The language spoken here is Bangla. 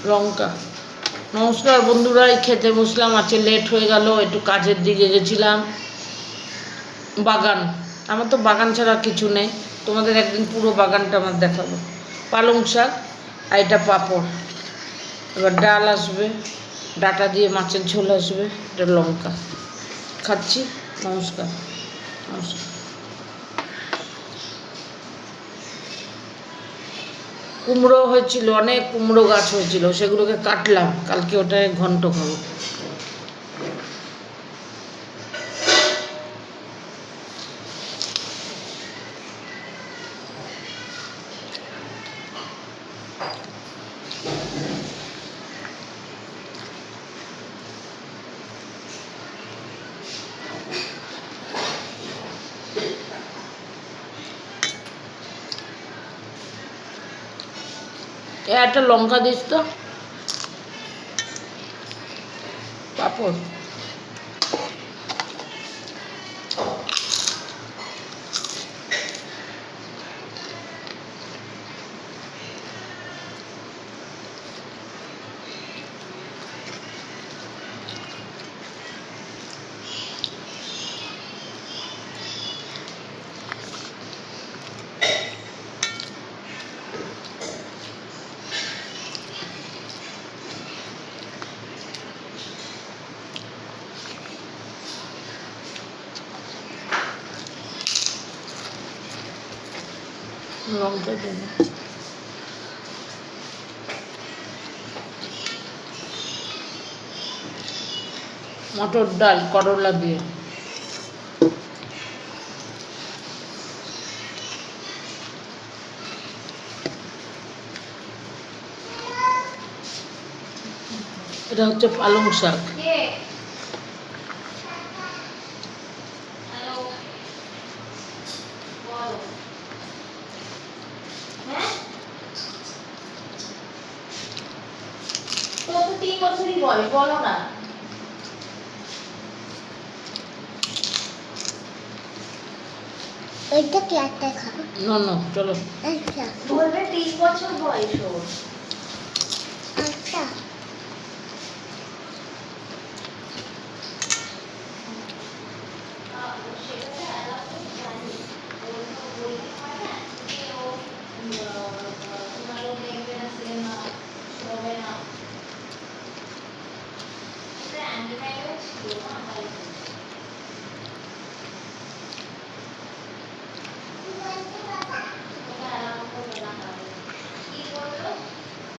লঙ্কা। নমস্কার বন্ধুরা, এই খেতে বসলাম। আজকে লেট হয়ে গেল, একটু কাজের দিকে গেছিলাম। বাগান, আমার তো বাগান ছাড়া কিছু নেই। তোমাদের একদিন পুরো বাগানটা আমার দেখাবো। পালং শাক আর এটা পাঁপড়, এবার ডাল আসবে, ডাটা দিয়ে মাছের ঝোল আসবে, এটা লঙ্কা। খাচ্ছি। নমস্কার। নমস্কার। কুমড়ো হয়েছিল, অনেক কুমড়ো গাছ হয়েছিল, সেগুলোকে কাটলাম, কালকে ওটায় ঘন্ট খাবো। একটা লঙ্কা দিস তো। পাঁপড়। লঙ্কা দেব। মটর ডাল করলা দিয়ে। এটা হচ্ছে পালং শাক। বলো না। ওইটা কি একটা খাও? না না, চলো। আচ্ছা, বলবে 3 বছর বয়স ওর।